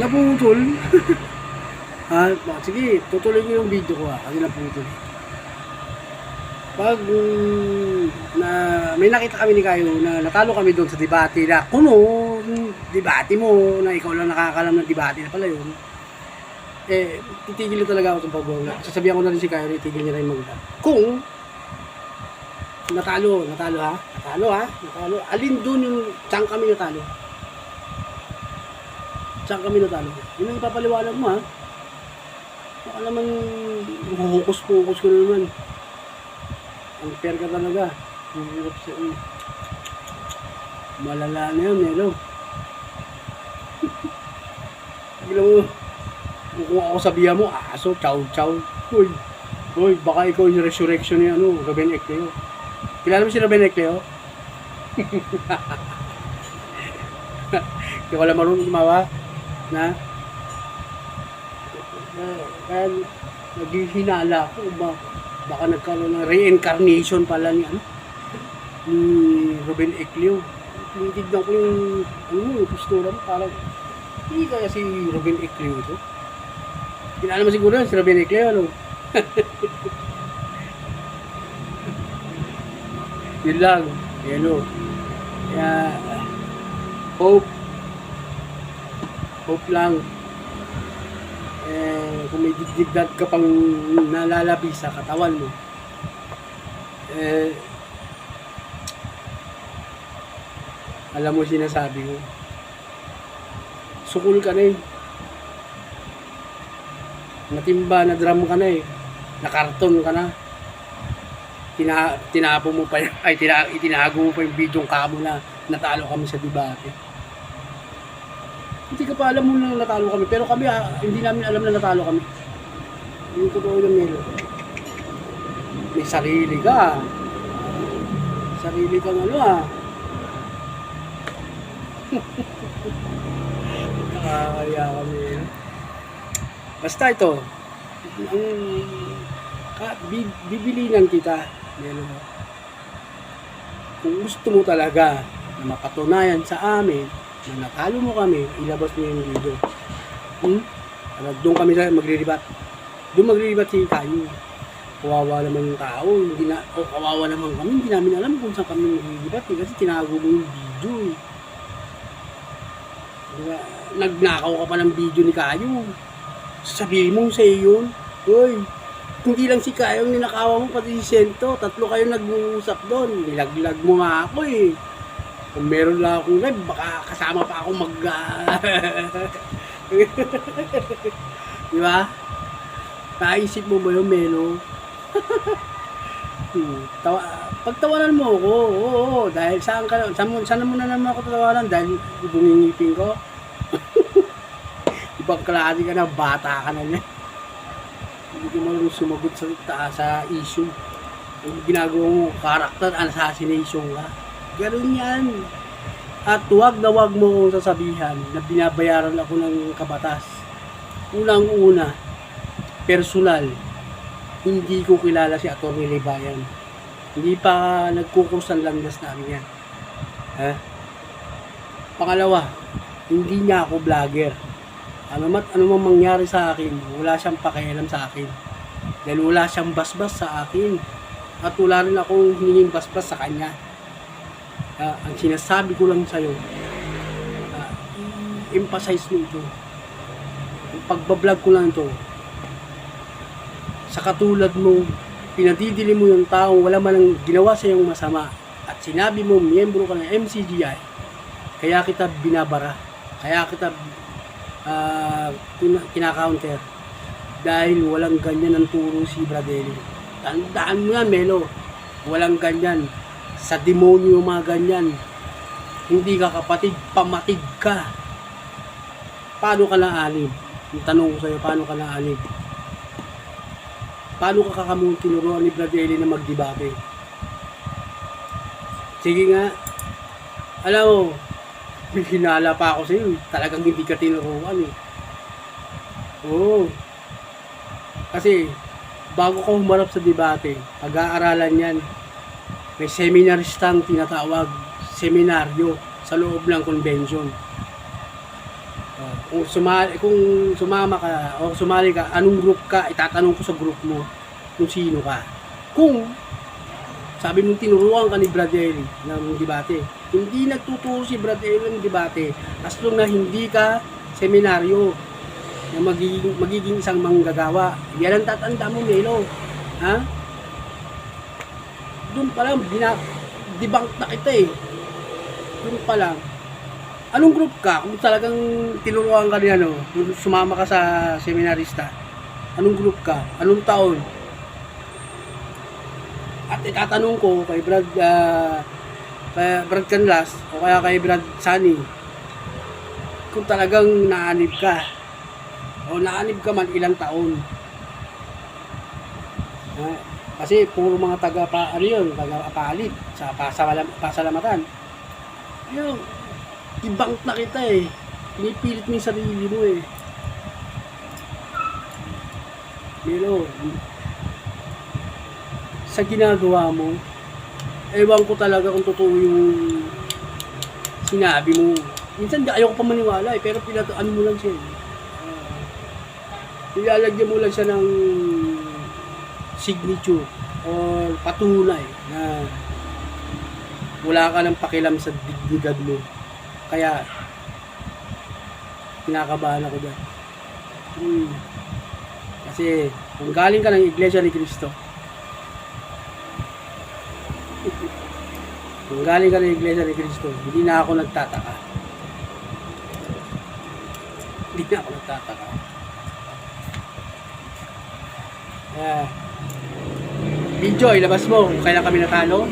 Naputol. Sige, tutuloy ko yung video ko kasi naputol. Pag na may nakita kami ni Kayo na natalo kami doon sa debate na kuno, debate mo na ikaw lang nakakalam ng debate na pala yun. Titigil talaga ako sa pagbawa. Sasabihan ko na rin si Kayo, itigil niya rin magda. Kung natalo ha? Natalo. Alin doon yung saan kami natalo? Saan kami natalo? Yun ang ipapaliwanag mo ha. Baka naman huhukus-pukus ko na naman. Ang fair ka talaga. Malala na yun, hello. Bigla mo, kung ako sabihan mo, aso, chow. Uy, baka ikaw yung resurrection ni Ruben Ecleo. Kilala mo si Ruben Ecleo? Hindi ko lang marunong gumawa na kaya naghihinala ako baka nagkaroon ng reincarnation pala ni Ruben Ecleo. Tinitignan ko yung postura mo, parang hindi kaya si Ruben Ecleo ito. Kilala mo siguro si Ruben Ecleo, yun lang, kaya hope lang. Kung may digdigdad ka pang nalalabi sa katawan mo, alam mo sinasabi ko, sukul ka na natimba na drum ka na na karton ka na, tinapo mo pa itinago mo pa yung bidyong kamo na natalo kami sa debate. Hindi ka pa alam mo na natalo kami, pero kami hindi namin alam na natalo kami. Yung totoo yung Melo. May sarili ka. Sarili kang nakakaya kami. Basta ito, bibilinan kita, Melo. Kung gusto mo talaga na mapatunayan sa amin na natalo mo kami, ilabas mo yung video. Doon kami maglilibat. Doon maglilibat si Kayo. Kawawa naman yung tao. Kawawa naman kami. Hindi namin alam kung saan kami maglilibat. Kasi tinago mo yung video. Diba? Nagnakaw ka pa ng video ni Kayo. Sabihin mo sa iyo yun. Uy, hindi lang si Kayo ang ninakawa mo, pati si Sento. 3 kayo nag-uusap doon. Nilaglag mo nga ako Kung meron lang akong live, baka kasama pa ako di ba? Naisip mo ba yung Melo? Pagtawanan mo ako, oo, dahil saan mo na naman ako tatawanan? Dahil bumingipin ko? Ibang klase ka na, bata ka na niya. Hindi ko marunong sumagot sa issue. Yung ginagawa mo, character assassination ka. Ganun yan. At wag mo kong sasabihan na binabayaran ako ng kabatas. Unang-una, personal, hindi ko kilala si Atty. Libayan. Hindi pa nagkukursan landas namin yan. Pangalawa, hindi niya ako vlogger. Ano mang mangyari sa akin, wala siyang pakialam sa akin. Dahil wala siyang basbas sa akin. At wala rin akong hiningin basbas sa kanya. Ang sinasabi ko lang sa'yo, emphasize mo ito. Yung pagbablog ko lang ito, sa katulad mo, pinadidili mo yung tao, wala man ang ginawa sa iyong masama, at sinabi mo, miyembro ka ng MCGI, kaya kita binabara, kaya kita kina-counter, dahil walang ganyan ang turo si Bradley. Tandaan mo yan, Melo, walang ganyan. Sa demonyo yung mga ganyan. Hindi ka kapatid, pamatig ka. Paano ka naalib? Yung tanong ko sa'yo, paano ka naalib? Paano ka kakamong tinuruan ni Bradley na magdebate? Sige nga. Alam mo, may hinala pa ako sa'yo. Talagang hindi ka tinuruan Oo. Kasi, bago ka humarap sa debate, pag-aaralan yan, may seminaristang tinatawag, seminaryo sa loob ng convention. Kung sumama ka o sumali ka, anong group ka, itatanong ko sa group mo kung sino ka. Kung sabi mong tinuruan ka ni Brad Eli ng debate, hindi nagtuturo si Brad Eli ng debate as long na hindi ka seminaryo na magiging isang manggagawa. Yan ang tatanda mo, Melo. Ha? Doon pa lang, debunk na kita eh. Doon pa lang. Anong group ka? Kung talagang tinuruan ka niya, sumama ka sa seminarista, anong group ka? Anong taon? At itatanong ko kay Brad Canlas o kaya kay Brad Sunny kung talagang naanib ka o naanib ka man ilang taon. Kasi puro mga taga-palit sa pasalamatan. Ayun, i-bank na kita eh. Pinipilit mo yung sarili mo eh. Pero sa ginagawa mo, ewan ko talaga kung totoo yung sinabi mo. Minsan ayaw ko pa maniwala eh, pero ano mo lang siya. Ilalagyan mo lang siya ng signature o patunay na wala ka ng pakialam sa dignidad mo. Kaya kinakabahan ako dyan. Kasi kung galing ka ng Iglesia ni Cristo, kung galing ka ng Iglesia ni Cristo, hindi na ako nagtataka. Hindi na ako nagtataka. Video, ilabas mo kung kailan kami natalo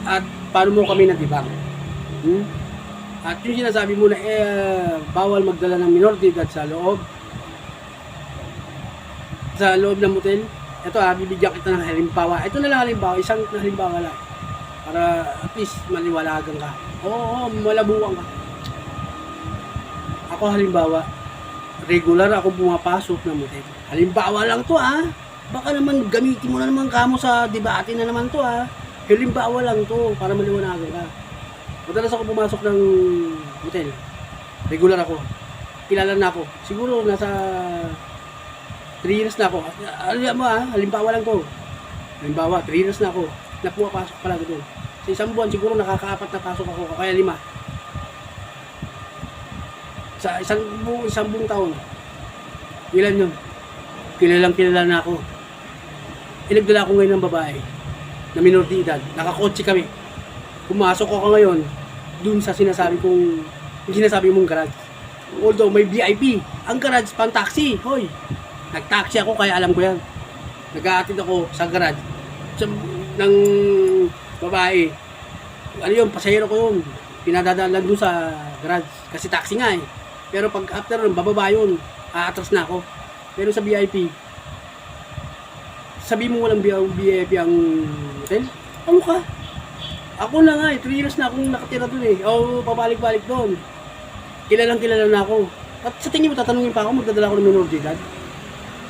at paano mo kami nag-debunk. At yung sinasabi mo na bawal magdala ng minor de edad sa loob ng motel. Ito bibigyan kita ng halimbawa. Ito na lang halimbawa, isang halimbawa lang. Para at least maliwalagan ka. Oo, malabuan ka. Ako halimbawa, regular ako pumapasok ng motel. Halimbawa lang to Baka naman gamitin mo na naman kamo sa debate na naman to Halimbawa lang to para maliwanagan ka. Madalas ako pumasok ng motel. Regular ako. Kilala na ako. Siguro nasa 3 years na ako. Alam mo halimbawa lang to. Halimbawa, 3 years na ako. Na pumapasok pala doon. Sa isang buwan siguro nakaka-4 na pasok ako. Kaya 5. Sa isang buong taon. Ilan yun? Kilala na ako. Inagdala ko ngayon ng babae na minor de edad. Nakakotse kami. Pumasok ako ngayon dun sa sinasabi mong garage. Although may VIP, ang garage pang taxi. Hoy, nag-taxi ako kaya alam ko yan. Nag-aatid ako sa garage ng babae. Ano yun, pasahero ko yun. Pinadadaan lang dun sa garage. Kasi taxi nga eh. Pero pag after nun, bababa yun. Aatras na ako. Pero sa VIP, sabi mo walang VIP ang hotel? Ano ka? Ako na nga 3 years na akong nakatira dun eh. O pabalik-balik doon. Kilala na ako. At sa tingin mo tatanungin pa ako, magdadala ako ng minor de edad?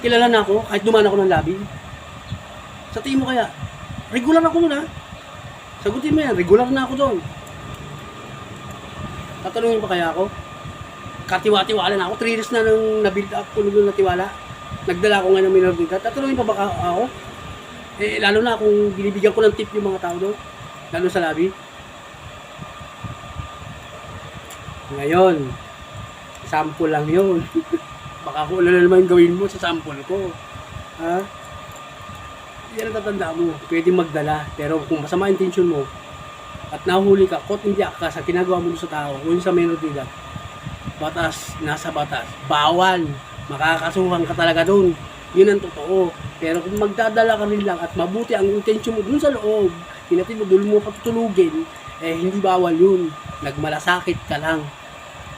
Kilala na ako, kahit dumaan ako ng lobby. Sa tingin mo kaya, regular ako doon Sagutin mo yan, regular na ako doon. Tatanungin pa kaya ako? Katiwa-tiwala na ako, 3 years na nang na-build up ko na tiwala. Nagdala ko nga ng minor de edad. Tatanungin pa baka ako? Lalo na kung binibigyan ko ng tip yung mga tao doon. Lalo sa lobby. Ngayon, sample lang yun. Baka kung ano na naman gawin mo sa sample ko. Yan ang tatanda mo. Pwede magdala. Pero kung masama intention mo at nahuli ka, kot hindi ka sa ginagawa mo sa tao, kung sa minor de edad, batas, nasa batas. Bawal. Makakasuhan ka talaga doon. Yun ang totoo. Pero kung magdadala ka rin lang at mabuti ang intention mo dun sa loob, pinatid mo, doon mo patutulugin, hindi bawal yun. Nagmalasakit ka lang.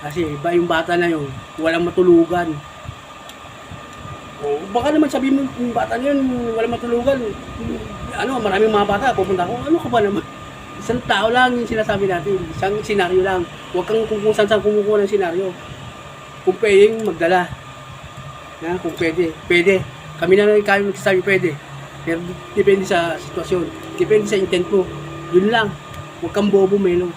Kasi iba yung bata na yun, walang matulugan. Baka naman sabihin mo, yung bata na yun, walang matulugan. Maraming mga bata, pupunta ko, ano ka ba naman? Isang tao lang yung sinasabi natin, isang senaryo lang. Huwag kang kung saan kumukuha ng senaryo. Kung pwedeng magdala. Kung pwede. Kami na lang kayo magsasabi pwede. Pero depende sa sitwasyon, depende sa intent mo. Yun lang. Huwag kang bobo, Melo.